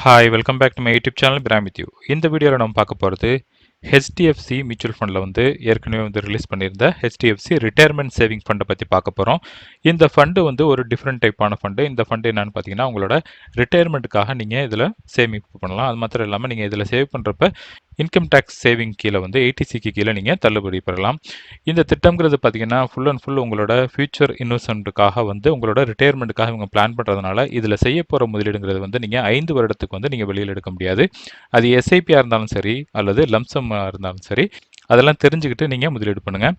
Hi welcome back to my YouTube channel from with you. இந்த வீடியோவில் நம்ம பார்க்க போகிறது ஹெச்டிஎஃப்சி மியூச்சுவல் ஃபண்டில் வந்து ஏற்கனவே வந்து ரிலீஸ் பண்ணியிருந்த ஹெச்டிஎஃப்சி ரிட்டையர்மெண்ட் சேவிங் ஃபண்டை பற்றி பார்க்க போகிறோம். இந்த ஃபண்டு வந்து ஒரு டிஃப்ரெண்ட் டைப்பான ஃபண்டு. இந்த ஃபண்டு என்னென்னு பார்த்தீங்கன்னா உங்களோட ரிட்டையர்மெண்ட்டுக்காக நீங்கள் இதில் சேமிப்பு பண்ணலாம். அது மாத்திரம் இல்லாமல் நீங்கள் இதில் சேவ் பண்ணுறப்ப இன்கம் டேக்ஸ் சேவிங் கீழே வந்து ஏடிசிக்கு கீழே நீங்கள் தள்ளுபடி பெறலாம். இந்த திட்டம்ங்கிறது பார்த்தீங்கன்னா ஃபுல் அண்ட் ஃபுல் உங்களோட ஃபியூச்சர் இன்வெஸ்ட்மெண்ட்டுக்காக வந்து உங்களோட ரிட்டையர்மெண்ட்டுக்காக இவங்க பிளான் பண்ணுறதுனால இதில் செய்ய போகிற முதலீடுங்கிறது வந்து நீங்கள் 5 வருடத்துக்கு வந்து நீங்கள் வெளியில் எடுக்க முடியாது. அது எஸ்ஐபியாக இருந்தாலும் சரி அல்லது லம்சம்மாக இருந்தாலும் சரி, அதெல்லாம் தெரிஞ்சுக்கிட்டு நீங்கள் முதலீடு பண்ணுங்கள்.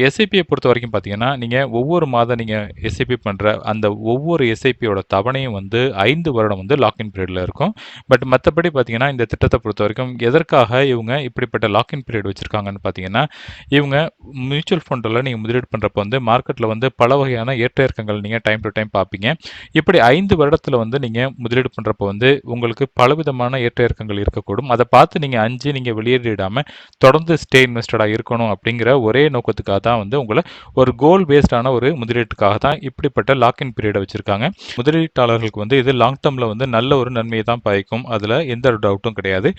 எஸ்ஐபியை பொறுத்த வரைக்கும் பார்த்தீங்கன்னா நீங்கள் ஒவ்வொரு மாதம் நீங்கள் எஸ்ஐபி பண்ணுற அந்த ஒவ்வொரு எஸ்ஐபியோட தவணையும் வந்து 5 வருடம் வந்து லாக்இன் பீரியடில் இருக்கும். பட் மற்றபடி பார்த்தீங்கன்னா இந்த திட்டத்தை பொறுத்த வரைக்கும் எதற்காக இவங்க இப்படிப்பட்ட லாக்இன் பீரியட் வச்சுருக்காங்கன்னு பார்த்தீங்கன்னா, இவங்க மியூச்சுவல் ஃபண்டில் நீங்கள் முதலீடு பண்ணுறப்போ வந்து மார்க்கெட்டில் வந்து பல வகையான ஏற்ற இறக்கங்கள் நீங்கள் டைம் டு டைம் பார்ப்பீங்க. இப்படி 5 வருடத்தில் வந்து நீங்கள் முதலீடு பண்ணுறப்போ வந்து உங்களுக்கு பலவிதமான ஏற்ற இறக்கங்கள் இருக்கக்கூடும். அதை பார்த்து நீங்கள் வெளியேறிடாமல் தொடர்ந்து ஸ்டே இன்வெஸ்டடாக இருக்கணும் அப்படிங்கிற ஒரே நோக்கத்துக்காக தான் வந்து உங்களை ஒரு கோல் பேஸ்டான ஒரு முதலீட்டுக்காக தான் இப்படிப்பட்ட லாக்இன் பீரியடை வச்சுருக்காங்க. முதலீட்டாளர்களுக்கு வந்து இது லாங் டேர்மில் வந்து நல்ல ஒரு நன்மையை தான் பயக்கும். அதில் எந்த டவுட்டும் கிடையாது.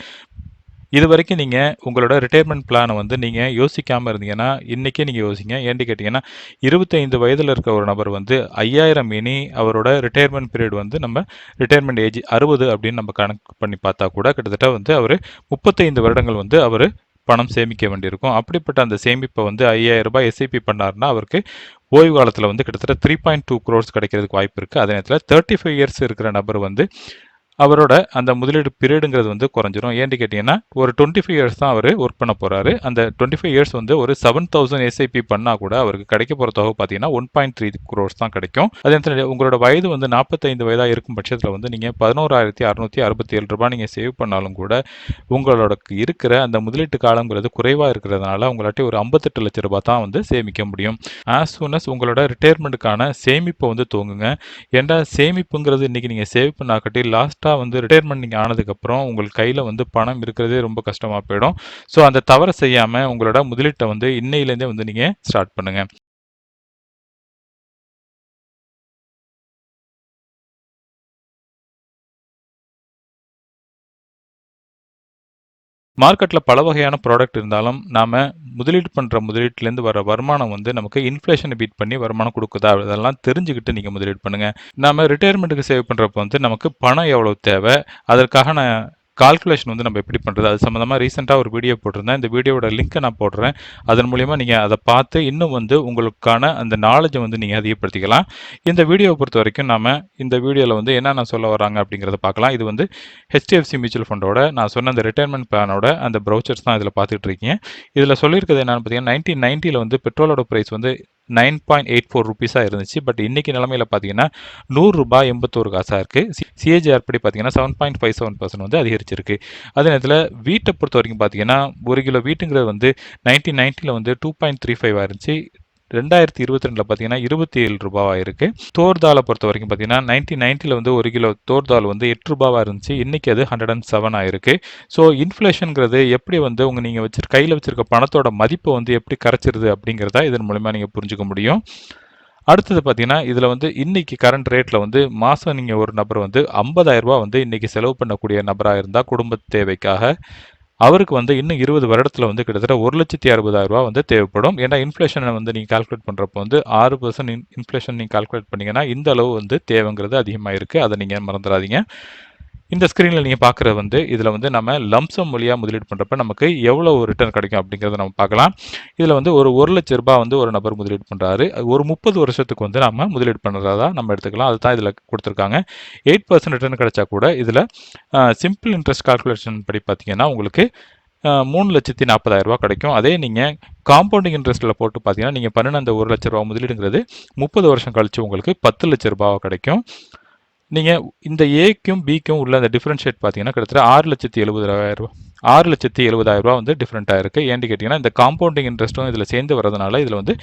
இது வரைக்கும் நீங்கள் உங்களோட ரிட்டையர்மெண்ட் பிளானை வந்து நீங்கள் யோசிக்காமல் இருந்தீங்கன்னா இன்றைக்கே நீங்கள் யோசிங்க. ஏன்னு கேட்டிங்கன்னா 25 வயதில் இருக்க ஒரு நபர் வந்து 5000 இனி அவரோட ரிட்டையர்மெண்ட் பீரியட் வந்து நம்ம ரிட்டையர்மெண்ட் ஏஜ் 60 அப்படின்னு நம்ம கணக்கு பண்ணி பார்த்தா கூட கிட்டத்தட்ட வந்து அவர் 35 வருடங்கள் வந்து அவர் பணம் சேமிக்க வேண்டியிருக்கும். அப்படிப்பட்ட அந்த சேமிப்பை வந்து 5000 ரூபாய் எஸ்ஐபி பண்ணார்னா அவருக்கு ஓய்வு காலத்தில் வந்து கிட்டத்தட்ட 3.2 crores கிடைக்கிறதுக்கு வாய்ப்பு இருக்குது. அதே நேரத்தில் 35 இயர்ஸ் இருக்கிற நபர் வந்து அவரோட அந்த முதலீடு பீரியடுங்கிறது வந்து குறைஞ்சிரும். ஏன்னு கேட்டிங்கன்னா ஒரு 25 இயர்ஸ் தான் அவர் ஒர்க் பண்ண போகிறாரு. அந்த 25 இயர்ஸ் வந்து ஒரு 7000 எஸ்ஐபி பண்ணால் கூட அவருக்கு கிடைக்க போகிற தொகை பார்த்தீங்கன்னா 1.3 crores தான் கிடைக்கும். அதே நேரத்தில் உங்களோட வயது வந்து 45 வயதாக இருக்கும் பட்சத்தில் வந்து நீங்கள் 11,667 ரூபாய் நீங்கள் சேவ் பண்ணாலும் கூட உங்களோட இருக்கிற அந்த முதலீட்டு காலங்கிறது குறைவாக இருக்கிறதுனால உங்களாட்டி ஒரு 58 லட்ச ரூபாய் தான் வந்து சேமிக்க முடியும். ஆஸ் சூன் அஸ் உங்களோட ரிட்டையர்மெண்ட்டுக்கான சேமிப்பை வந்து தூங்குங்க. ஏன்டா சேமிப்புங்கிறது இன்றைக்கி நீங்கள் சேவ் பண்ணாக்கட்டி லாஸ்ட்டாக வந்து ரிட்டையர்மெண்ட் நீங்கள் ஆனதுக்கப்புறம் உங்கள் கையில் வந்து பணம் இருக்கிறதே ரொம்ப கஷ்டமாக போயிடும். ஸோ அந்த தவறை செய்யாமல் உங்களோட முதலீட்டை வந்து இன்னையிலேருந்தே வந்து நீங்கள் ஸ்டார்ட் பண்ணுங்கள். மார்க்கெட்டில் பல வகையான ப்ராடக்ட் இருந்தாலும் நாம் முதலீடு பண்ணுற முதலீட்டிலேருந்து வர வருமானம் வந்து நமக்கு இன்ஃப்ளேஷனை பீட் பண்ணி வருமானம் கொடுக்குதா அதெல்லாம் தெரிஞ்சுக்கிட்டு நீங்கள் முதலீடு பண்ணுங்கள். நாம் ரிட்டையர்மெண்ட்டுக்கு சேவ் பண்ணுறப்போ வந்து நமக்கு பணம் எவ்வளோ தேவை, அதற்காக நான் கால்குலேஷன் வந்து நம்ம எப்படி பண்ணுறது அது சம்மந்தமாக ரீசெண்டாக ஒரு வீடியோ போட்டிருந்தேன். இந்த வீடியோட லிங்க்கை நான் போடுறேன். அதன் மூலிமா நீங்கள் அதை பார்த்து இன்னும் வந்து உங்களுக்கான அந்த நாலேஜை வந்து நீங்கள் அதிகப்படுத்திக்கலாம். இந்த வீடியோவை பொறுத்த வரைக்கும் நாம் இந்த வீடியோவில் வந்து என்னென்ன சொல்ல வராங்க அப்படிங்கிறத பார்க்கலாம். இது வந்து ஹெச்டிஎஃப்சி மியூச்சுவல் ஃபண்டோட நான் சொன்ன அந்த ரிட்டையர்மெண்ட் பிளானோட அந்த ப்ரௌச்சர்ஸ் தான் இதில் பார்த்துட்டு இருக்கீங்க. இதில் சொல்லியிருக்கிறது என்னென்னு பார்த்தீங்கன்னா 1990 வந்து பெட்ரோலோட ப்ரைஸ் வந்து 9.84 ருபீஸாக இருந்துச்சு. பட் இன்றைக்கி நிலமையில் பார்த்தீங்கன்னா 100 ரூபாய் 81 காசாக இருக்குது. சிஏஜிஆர் படி பார்த்தீங்கன்னா 7.57% வந்து அதிகரிச்சிருக்கு. அதே நேரத்தில் வீட்டை பொறுத்த வரைக்கும் பார்த்தீங்கன்னா 1 கிலோ வீட்டுங்கிறது வந்து 1990 வந்து 2.35 இருந்துச்சு. 2022 பார்த்தீங்கன்னா 27 ரூபாவாக இருக்குது. தோர்தாலை பொறுத்த வரைக்கும் பார்த்தீங்கன்னா 1990 வந்து 1 கிலோ தோர்தால் வந்து 8 ரூபாவாக இருந்துச்சு. இன்றைக்கி அது 107 ஆயிருக்கு. ஸோ இன்ஃப்ளேஷனுங்கிறது எப்படி வந்து நீங்கள் கையில் வச்சுருக்க பணத்தோட மதிப்பை வந்து எப்படி கரைச்சிருது அப்படிங்கிறத இதன் மூலமாக நீங்கள் புரிஞ்சுக்க முடியும். அடுத்தது பார்த்தீங்கன்னா இதில் வந்து இன்றைக்கி கரண்ட் ரேட்டில் வந்து மாதம் நீங்கள் ஒரு நபர் வந்து 50,000 ரூபா வந்து இன்றைக்கி செலவு பண்ணக்கூடிய நபராக இருந்தால் குடும்ப தேவைக்காக அவருக்கு வந்து இன்னும் 20 வருடத்தில் வந்து கிட்டத்தட்ட 1,60,000 ரூபா வந்து தேவைப்படும். ஏன்னா இன்ஃப்ளேஷனை வந்து நீங்கள் கால்குலேட் பண்ணுறப்போ வந்து 6% இன்ஃப்ளேஷன் நீங்கள் கால்குலேட் பண்ணிங்கன்னா இந்த அளவு வந்து தேவைங்கிறது அதிகமாக இருக்குது. அதை நீங்கள் மறந்துடாதீங்க. இந்த ஸ்க்ரீனில் நீங்கள் பார்க்குறது வந்து இதில் வந்து நம்ம லம்சம் வழியாக முதலீடு பண்ணுறப்ப நமக்கு எவ்வளோ ரிட்டர்ன் கிடைக்கும் அப்படிங்கிறத நம்ம பார்க்கலாம். இதில் வந்து ஒரு 1 லட்ச ரூபாய் வந்து ஒரு நபர் முதலீடு பண்ணுறாரு. ஒரு 30 வருஷத்துக்கு வந்து நம்ம முதலீடு பண்ணுறதா நம்ம எடுத்துக்கலாம். அதுதான் இதில் கொடுத்துருக்காங்க. 8% ரிட்டர்ன் கிடைச்சா கூட இதில் சிம்பிள் இன்ட்ரெஸ்ட் கால்குலேஷன் படி பார்த்தீங்கன்னா உங்களுக்கு 3,40,000 ரூபா கிடைக்கும். அதே நீங்கள் காம்பவுண்டிங் இன்ட்ரெஸ்ட்டில் போட்டு பார்த்தீங்கன்னா நீங்கள் பண்ணின அந்த 1 லட்ச ரூபா முதலீடுங்கிறது 30 வருஷம் கழித்து உங்களுக்கு 10 லட்ச ரூபாய் கிடைக்கும். நீங்கள் இந்த ஏக்கும் பிக்கும் உள்ள அந்த டிஃப்ரென்ஷியேட் பார்த்தீங்கன்னா கிட்டத்தட்ட 6,70,000 ரூபா 6,70,000 ரூபா வந்து டிஃப்ரெண்ட்டாக இருக்குது. ஏன்னு கேட்டிங்கன்னா இந்த காம்பவுண்டிங் இன்ட்ரெஸ்ட்டும் இதில் சேர்ந்து வரதுனால இதில் வந்து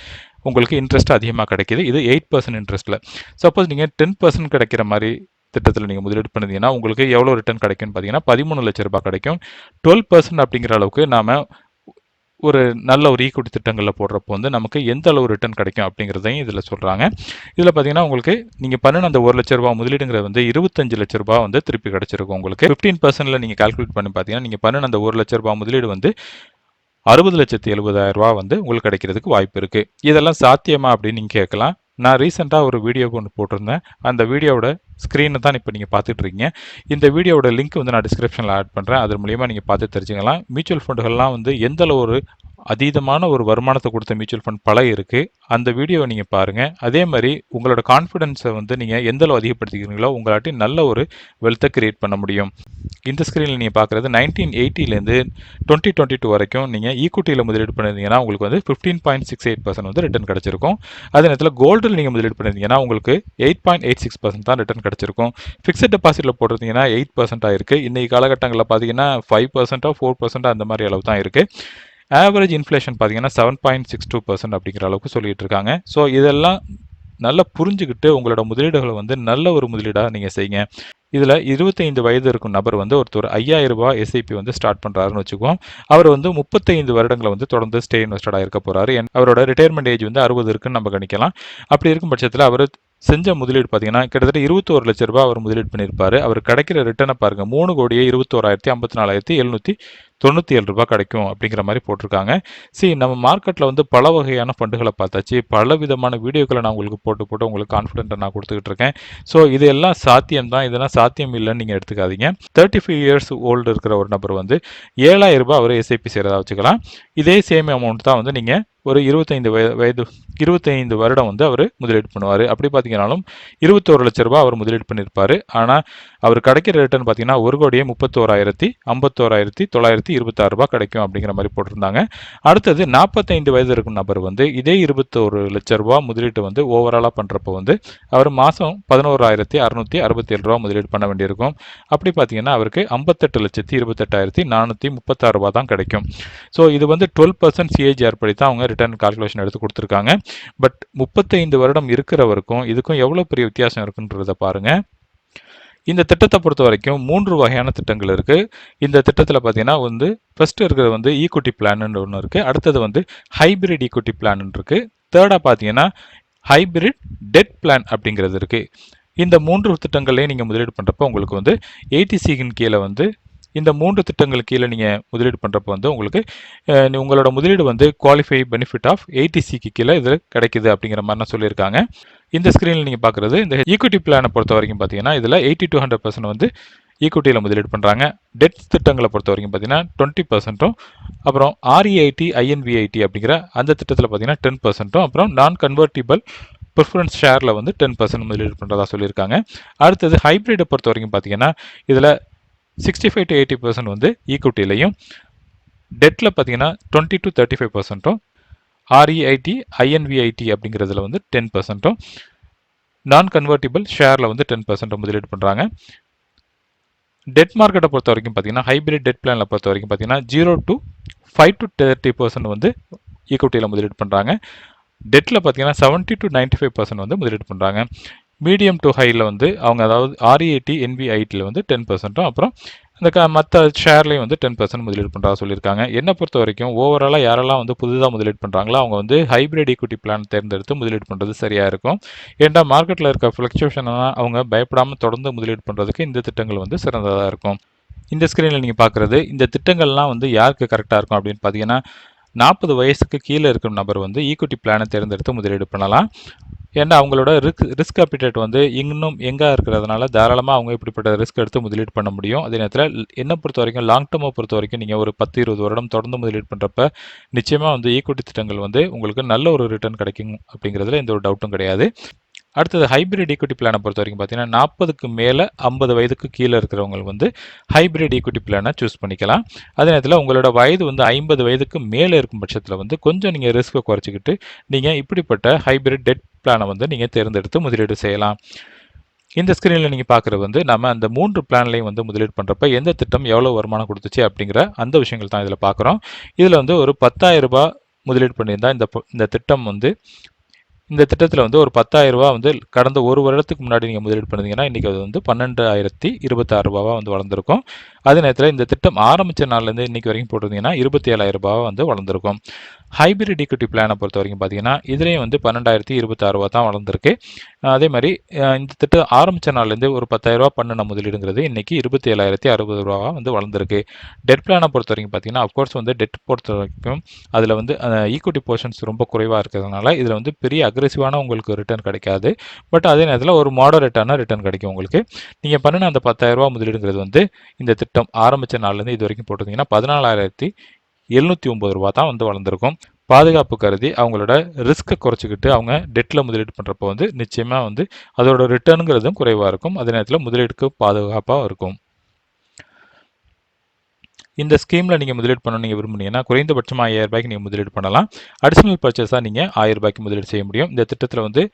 உங்களுக்கு இன்ட்ரெஸ்ட் அதிகமாக கிடைக்கிது. இது 8% இன்ட்ரெஸ்ட்டில். சப்போஸ் நீங்கள் 10% கிடைக்கிற மாதிரி திட்டத்தில் நீங்கள் முதலீடு பண்ணிங்கன்னா உங்களுக்கு எவ்வளோ ரிட்டர்ன் கிடைக்கும்னு பார்த்தீங்கன்னா 13 லட்ச ரூபாய் கிடைக்கும். 12% அப்படிங்கிற அளவுக்கு நாம் ஒரு நல்ல ஒரு ஈக்விட்டி திட்டங்களில் போடுறப்போ வந்து நமக்கு எந்த அளவு ரிட்டர்ன் கிடைக்கும் அப்படிங்கிறதையும் இதில் சொல்கிறாங்க. இதில் பார்த்தீங்கன்னா உங்களுக்கு நீங்கள் பண்ணின அந்த 1 லட்ச ரூபா முதலீடுங்கிறது வந்து 25 லட்ச ரூபா வந்து திருப்பி கிடைச்சிருக்கும் உங்களுக்கு. 15% நீங்கள் கால்குலேட் பண்ணி பார்த்தீங்கன்னா நீங்கள் பண்ணின அந்த 1 லட்ச ரூபா முதலீடு வந்து 60,70,000 ரூபா வந்து உங்களுக்கு கிடைக்கிறதுக்கு வாய்ப்பு இருக்குது. இதெல்லாம் சாத்தியமா அப்படின்னு நீங்கள் கேட்கலாம். நான் ரீசெண்டாக ஒரு வீடியோ ஒன்று போட்டிருந்தேன். அந்த வீடியோவோட ஸ்க்ரீனை தான் இப்போ நீங்கள் பார்த்துட்டு இருக்கீங்க. இந்த வீடியோவோட லிங்க் வந்து நான் டிஸ்கிரிப்ஷனில் ஆட் பண்ணுறேன். அது மூலிமா நீங்கள் பார்த்து தெரிஞ்சுக்கலாம். மியூச்சுவல் ஃபண்டுகள்லாம் வந்து எந்த அளவு ஒரு அதீதமான ஒரு வருமானத்தை கொடுத்த மியூச்சுவல் ஃபண்ட் பல இருக்குது. அந்த வீடியோவை நீங்கள் பாருங்கள். அதே மாதிரி உங்களோட கான்ஃபிடென்ஸை வந்து நீங்கள் எந்த அளவு அதிகப்படுத்திக்கிறீங்களோ உங்களாட்டி நல்ல ஒரு வெல்த்தை கிரியேட் பண்ண முடியும். இந்த ஸ்க்ரீனில் நீங்கள் பார்க்குறது 1980லேருந்து 2022 வரைக்கும் நீங்கள் ஈக்விட்டியில் முதலீடு பண்ணியிருந்தீங்கன்னா உங்களுக்கு வந்து 15.68% வந்து ரிட்டர்ன் கிடச்சிருக்கும். அதே நேரத்தில் கோல்டில் நீங்கள் முதலீடு பண்ணியிருந்தீங்கன்னா உங்களுக்கு 8.86% தான் ரிட்டர்ன் கிடச்சிருக்கும். ஃபிக்ஸட் டெபாசிட்டில் போட்டிருந்தீங்கன்னா 8% இருக்குது. இன்றைக்கி காலகட்டங்களில் பார்த்தீங்கன்னா 5% 4% அந்த மாதிரி அளவு தான் இருக்குது. ஆவரேஜ் இன்ஃப்ளேஷன் பார்த்தீங்கன்னா 7.62% அப்படிங்கிற அளவுக்கு சொல்லிட்டு இருக்காங்க. ஸோ இதெல்லாம் நல்லா புரிஞ்சுக்கிட்டு உங்களோட முதலீடுகளை வந்து நல்ல ஒரு முதலீடாக நீங்கள் செய்யுங்க. இதில் 25 வயது இருக்கும் நபர் வந்து ஒருத்தர் 5,000 ரூபாய் எஸ்ஐபி வந்து ஸ்டார்ட் பண்ணுறாருன்னு வச்சுக்குவோம். அவர் வந்து 35 வருடங்களை வந்து தொடர்ந்து ஸ்டே இன்வெஸ்டடாக இருக்க போகிறாரு. அவரோட ரிட்டையர்மெண்ட் ஏஜ் வந்து 60 இருக்குன்னு நம்ம கணிக்கலாம். அப்படி இருக்கும் பட்சத்தில் அவர் செஞ்ச முதலீடு பார்த்தீங்கன்னா கிட்டத்தட்ட 21 லட்ச ரூபாய் அவர் முதலீடு பண்ணியிருப்பார். அவர் கிடைக்கிற ரிட்டர்னை பாருங்கள், 3,21,54,797 ரூபாய் கிடைக்கும் அப்படிங்கிற மாதிரி போட்டிருக்காங்க. நம்ம மார்க்கெட்டில் வந்து பல வகையான ஃபண்டுகளை பார்த்தாச்சு. பல விதமான வீடியோக்களை நான் உங்களுக்கு போட்டு உங்களுக்கு கான்ஃபிடென்ட்டை நான் கொடுத்துக்கிட்டு இருக்கேன். ஸோ இது எல்லாம் சாத்தியம் தான். இதெல்லாம் சாத்தியம் இல்லைன்னு நீங்கள் எடுத்துக்காதீங்க. 35 இயர்ஸ் ஓல்டு இருக்கிற ஒரு நபர் வந்து 7,000 ரூபாய் அவர் எஸ்ஐபி செய்கிறதா வச்சுக்கலாம். இதே சேம் அமௌண்ட் தான் வந்து நீங்கள் ஒரு 25 வருடம் வந்து அவர் முதலீடு பண்ணுவார். அப்படி பார்த்தீங்கன்னாலும் 21 லட்ச ரூபாய் அவர் முதலீடு பண்ணியிருப்பார். ஆனால் அவர் கிடைக்கிற ரிட்டர்ன் பார்த்தீங்கன்னா 1,31,51,926 ரூபாய் கிடைக்கும் அப்படிங்கிற மாதிரி போட்டிருந்தாங்க. அடுத்தது 45 வயது இருக்கும் நபர் வந்து இதே 21 லட்ச ரூபாய் முதலீட்டு வந்து ஓவராலாக பண்ணுறப்போ வந்து அவர் மாதம் 11,667 ரூபாய் முதலீடு பண்ண வேண்டியிருக்கும். அப்படி பார்த்தீங்கன்னா அவருக்கு 58,28,436 ரூபாய் தான் கிடைக்கும். ஸோ இது வந்து 12% சிஏஜிஆர் படி தான் அவங்க ரிட்டர்ன் கால்குலேஷன் எடுத்து கொடுத்துருக்காங்க. பட் 35 வருடம் இருக்கிறவருக்கும் இதுக்கும் எவ்வளோ பெரிய வித்தியாசம் இருக்குன்றதை பாருங்கள். இந்த திட்டத்தை பொறுத்த வரைக்கும் 3 வகையான திட்டங்கள் இருக்குது. இந்த திட்டத்தில் பார்த்தீங்கன்னா வந்து ஃபர்ஸ்ட் இருக்கிறது வந்து ஈக்விட்டி பிளான்னு ஒன்று இருக்குது. அடுத்தது வந்து ஹைபிரிட் ஈக்விட்டி பிளான் இருக்குது. தேர்டாக பார்த்தீங்கன்னா ஹைபிரிட் டெட் பிளான் அப்படிங்கிறது இருக்குது. இந்த 3 திட்டங்களையும் நீங்கள் முதலீடு பண்ணுறப்போ உங்களுக்கு வந்து ஏடிசியின் கீழே வந்து இந்த 3 திட்டங்கள் கீழே நீங்கள் முதலீடு பண்ணுறப்போ வந்து உங்களுக்கு உங்களோட முதலீடு வந்து குவாலிஃபை பெனிஃபிட் ஆஃப் ஏடிசிக்கு கீழே இது கிடைக்குது அப்படிங்கிற மாதிரி நான் சொல்லியிருக்காங்க. இந்த ஸ்க்ரீனில் நீங்கள் பார்க்குறது இந்த ஈக்விட்டி பிளானை பொறுத்த வரைக்கும் பார்த்தீங்கன்னா இதில் 80 to 100% வந்து ஈக்விட்டியில் முதலீடு பண்ணுறாங்க. டெட் திட்டங்களை பொறுத்த வரைக்கும் பார்த்தீங்கன்னா 20%, அப்புறம் REIT INVIT அப்படிங்கிற அந்த திட்டத்தில் பார்த்தீங்கன்னா 10%, அப்புறம் நான் கன்வெர்ட்டிபிள் ப்ரிஃபரன்ஸ் ஷேரில் வந்து 10% முதலீடு பண்ணுறதா சொல்லியிருக்காங்க. அடுத்தது ஹைப்ரிட்டை பொறுத்த வரைக்கும் பார்த்தீங்கன்னா இதில் 65 to 80% வந்து ஈக்விட்டிலையும், டெட்டில் பார்த்தீங்கன்னா 20 to 35%, REIT INVIT அப்படிங்கிறதுல வந்து 10%, நான் கன்வெர்ட்டிபிள் ஷேரில் வந்து 10% முதலீடு பண்ணுறாங்க. டெட் மார்க்கெட்டை பொறுத்த வரைக்கும் பார்த்தீங்கன்னா ஹைபிரிட் டெட் பிளானில் பொறுத்த வரைக்கும் பார்த்தீங்கன்னா 0 to 5 to 30% வந்து ஈக்விட்டியில் முதலீடு பண்ணுறாங்க. டெட்டில் பார்த்தீங்கன்னா 70 to 95% வந்து முதலீடு பண்ணுறாங்க. மீடியம் டு ஹையில் வந்து அவங்க அதாவது REIT NVITயில் வந்து 10%, அப்புறம் இந்த மற்ற ஷேர்லேயும் வந்து 10% முதலீடு பண்ணுறதா சொல்லியிருக்காங்க. என்னை பொறுத்த வரைக்கும் ஓவராலாக யாரெல்லாம் வந்து புதுதாக முதலீடு பண்ணுறாங்களோ அவங்க வந்து ஹைபிரிட் ஈக்விட்டி பிளான் தேர்ந்தெடுத்து முதலீடு பண்ணுறது சரியாக இருக்கும். ஏன்னா மார்க்கெட்டில் இருக்க ஃப்ளக்சுவேஷன்லாம் அவங்க பயப்படாமல் தொடர்ந்து முதலீடு பண்ணுறதுக்கு இந்த திட்டங்கள் வந்து சிறந்ததாக இருக்கும். இந்த ஸ்க்ரீனில் நீங்கள் பார்க்குறது இந்த திட்டங்கள்லாம் வந்து யாருக்கு கரெக்டாக இருக்கும் அப்படின்னு பார்த்தீங்கன்னா 40 வயசுக்கு கீழே இருக்கிற நபர் வந்து ஈக்விட்டி பிளானை தேர்ந்தெடுத்து முதலீடு பண்ணலாம். ஏன்னா அவங்களோட ரிஸ்க் அப்பிடேட் வந்து இன்னும் எங்கே இருக்கிறதுனால தாராளமாக அவங்க இப்படிப்பட்ட ரிஸ்க் எடுத்து முதலீடு பண்ண முடியும். அதே நேரத்தில் என்னை பொறுத்த வரைக்கும் லாங் டேர்மை பொறுத்த வரைக்கும் நீங்கள் ஒரு 10-20 வருடம் தொடர்ந்து முதலீடு பண்ணுறப்ப நிச்சயமாக வந்து ஈக்விட்டி திட்டங்கள் வந்து உங்களுக்கு நல்ல ஒரு ரிட்டர்ன் கிடைக்கும் அப்படிங்கிறதுல எந்த ஒரு டவுட்டும் கிடையாது. அடுத்தது ஹைபிரிட் ஈக்விட்டி பிளானை பொறுத்த வரைக்கும் பார்த்தீங்கன்னா 40க்கு மேலே 50 வயதுக்கு கீழே இருக்கிறவங்க வந்து ஹைபிரிட் ஈக்விட்டி பிளானை சூஸ் பண்ணிக்கலாம். அதே நேரத்தில் உங்களோட வயது வந்து 50 வயதுக்கு மேலே இருக்கும் பட்சத்தில் வந்து கொஞ்சம் நீங்கள் ரிஸ்க்கை குறைச்சிக்கிட்டு நீங்கள் இப்படிப்பட்ட ஹைபிரிட் டெட் பிளானை வந்து நீங்கள் தேர்ந்தெடுத்து முதலீடு செய்யலாம். இந்த ஸ்க்ரீனில் நீங்கள் பார்க்குறது வந்து நம்ம அந்த 3 பிளான்லையும் வந்து முதலீடு பண்ணுறப்ப எந்த திட்டம் எவ்வளோ வருமானம் கொடுத்துச்சு அப்படிங்கிற அந்த விஷயங்கள் தான் இதில் பார்க்குறோம். இதில் வந்து ஒரு 10,000 ரூபாய் முதலீடு பண்ணியிருந்தால் இந்த திட்டம் வந்து இந்த திட்டத்தில் வந்து ஒரு 10,000 ரூபா வந்து கடந்த ஒரு வருடத்துக்கு முன்னாடி நீங்கள் முதலீடு பண்ணிங்கன்னா இன்றைக்கி அது வந்து 12,026 ரூபாவாக வந்து வளர்ந்துருக்கும். அதே நேரத்தில் இந்த திட்டம் ஆரம்பித்த நாள்லேருந்து இன்றைக்கி வரைக்கும் போட்டிருந்தீங்கன்னா 27,000 ரூபாய் வந்து வளர்ந்துருக்கும். ஹைபிரிட் ஈக்விட்டி பிளானை பொறுத்த வரைக்கும் பார்த்தீங்கன்னா இதுலேயும் வந்து 12,026 ரூபா தான் வளர்ந்துருக்கு. அதே மாதிரி இந்த திட்டம் ஆரம்பித்த நாள்லேருந்து ஒரு 10,000 ரூபா பண்ணின முதலீடுங்கிறது இன்றைக்கி 27,060 ரூபா வந்து வளர்ந்துருக்கு. டெட் பிளானை பொறுத்த வரைக்கும் பார்த்தீங்கன்னா அஃப்கோர்ஸ் வந்து டெட் பொறுத்த வரைக்கும் அதில் வந்து ஈக்விட்டி போர்ஷன்ஸ் ரொம்ப குறைவாக இருக்கிறதுனால இதில் வந்து பெரிய அக்ரெசிவான உங்களுக்கு ரிட்டர்ன் கிடைக்காது. பட் அதே நேரத்தில் ஒரு மாடரேட்டான ரிட்டர்ன் கிடைக்கும் உங்களுக்கு. நீங்கள் பண்ணின அந்த 10,000 ரூபா முதலீடுங்கிறது வந்து இந்த திட்டம் ஆரம்பித்த நாள்லேருந்து இது வரைக்கும் போட்டிருந்தீங்கன்னா 14,709 ரூபா தான் வந்து வளர்ந்துருக்கும். பாதுகாப்பு கருதி அவங்களோட ரிஸ்க்கை குறைச்சிக்கிட்டு அவங்க டெட்டில் முதலீடு பண்ணுறப்போ வந்து நிச்சயமாக வந்து அதோட ரிட்டர்னுங்கிறதும் குறைவாக இருக்கும். அதே நேரத்தில் முதலீடுக்கு பாதுகாப்பாக இருக்கும். இந்த ஸ்கீமில் நீங்கள் முதலீடு பண்ண நீங்கள் விரும்புனீங்கன்னா குறைந்தபட்சமாக 5,000 ரூபாய்க்கு நீங்கள் முதலீடு பண்ணலாம். அடிஷனல் பர்ச்சேஸாக நீங்கள் 1000 ரூபாய்க்கு முதலீடு செய்ய முடியும். இந்த திட்டத்தில் வந்து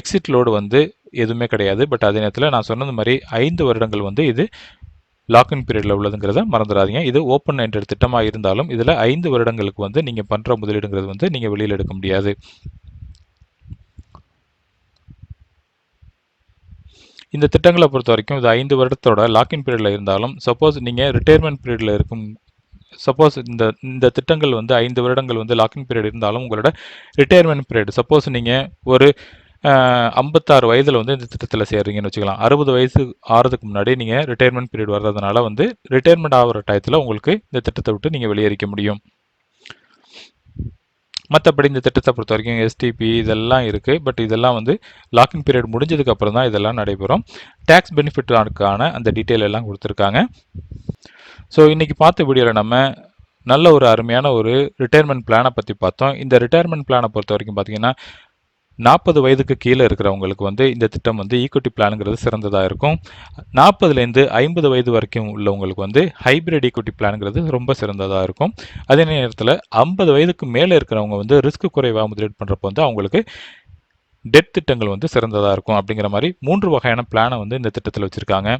எக்ஸிட் லோடு வந்து எதுவுமே கிடையாது. பட் அதே நேரத்தில் நான் சொன்னது மாதிரி 5 வருடங்கள் வந்து இது லாக்இன் பீரியடில் உள்ளதுங்கிறத மறந்துடாதீங்க. இது ஓப்பன் என்டட் திட்டமாக இருந்தாலும் இதில் 5 வருடங்களுக்கு வந்து நீங்கள் பண்ணுற முதலீடுங்கிறது வந்து நீங்கள் வெளியில் எடுக்க முடியாது. இந்த திட்டங்களை பொறுத்த வரைக்கும் இது 5 வருடத்தோட லாக்இன் பீரியடில் இருந்தாலும் சப்போஸ் நீங்கள் ரிட்டையர்மெண்ட் பீரியடில் இருக்கும் சப்போஸ் இந்த திட்டங்கள் வந்து 5 வருடங்கள் வந்து லாக்இன் பீரியட் இருந்தாலும் உங்களோட ரிட்டையர்மெண்ட் பீரியட் சப்போஸ் நீங்கள் ஒரு 56 வயதில் வந்து இந்த திட்டத்தில் சேர்றீங்கன்னு வச்சுக்கலாம். 60 வயசு ஆகிறதுக்கு முன்னாடி நீங்கள் ரிட்டையர்மெண்ட் பீரியட் வர்றதுனால வந்து ரிட்டையர்மெண்ட் ஆகிற டயத்தில் உங்களுக்கு இந்த திட்டத்தை விட்டு நீங்கள் வெளியேறிக்க முடியும். மற்றபடி இந்த திட்டத்தை பொறுத்த வரைக்கும் எஸ்டிபி இதெல்லாம் இருக்குது. பட் இதெல்லாம் வந்து லாக்இன் பீரியட் முடிஞ்சதுக்கு அப்புறம் தான் இதெல்லாம் நடைபெறும். டேக்ஸ் பெனிஃபிட்டான அந்த டீட்டெயில் எல்லாம் கொடுத்துருக்காங்க. ஸோ இன்றைக்கி பார்த்த வீடியோவில் நம்ம நல்ல ஒரு அருமையான ஒரு ரிட்டையர்மெண்ட் பிளானை பற்றி பார்த்தோம். இந்த ரிட்டையர்மெண்ட் பிளானை பொறுத்த வரைக்கும் பார்த்தீங்கன்னா 40 வயதுக்கு கீழே இருக்கிறவங்களுக்கு வந்து இந்த திட்டம் வந்து ஈக்விட்டி பிளானுங்கிறது சிறந்ததாக இருக்கும். 40லேருந்து 50 வயது வரைக்கும் உள்ளவங்களுக்கு வந்து ஹைபிரிட் ஈக்விட்டி பிளானுங்கிறது ரொம்ப சிறந்ததாக இருக்கும். அதே நேரத்தில் 50 வயதுக்கு மேலே இருக்கிறவங்க வந்து ரிஸ்க் குறைவாக முதலீடு பண்ணுறப்போ வந்து அவங்களுக்கு டெட் திட்டங்கள் வந்து சிறந்ததாக இருக்கும். அப்படிங்கிற மாதிரி 3 வகையான பிளானை வந்து இந்த திட்டத்தில் வச்சுருக்காங்க.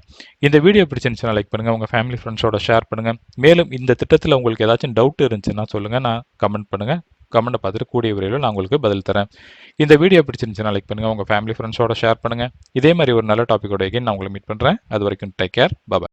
இந்த வீடியோ பிடிச்சிருந்துச்சுன்னா லைக் பண்ணுங்கள், உங்கள் ஃபேமிலி ஃப்ரெண்ட்ஸோட ஷேர் பண்ணுங்கள். மேலும் இந்த திட்டத்தில் உங்களுக்கு ஏதாச்சும் டவுட் இருந்துச்சுன்னா சொல்லுங்கள், நான் கமெண்ட் பண்ணுங்கள். கமெண்ட்டை பார்த்துட்டு கூடிய விரைவில் நான் உங்களுக்கு பதில் தரேன். இந்த வீடியோ பிடிச்சிருந்துச்சுன்னா லைக் பண்ணுங்கள், உங்கள் ஃபேமிலி ஃப்ரெண்ட்ஸோட ஷேர் பண்ணுங்கள். இதே மாதிரி ஒரு நல்ல டாப்பிக்கோட எகைன் நான் உங்களை மீட் பண்ணுறேன். அது வரைக்கும் டேக் கேர், பாய்.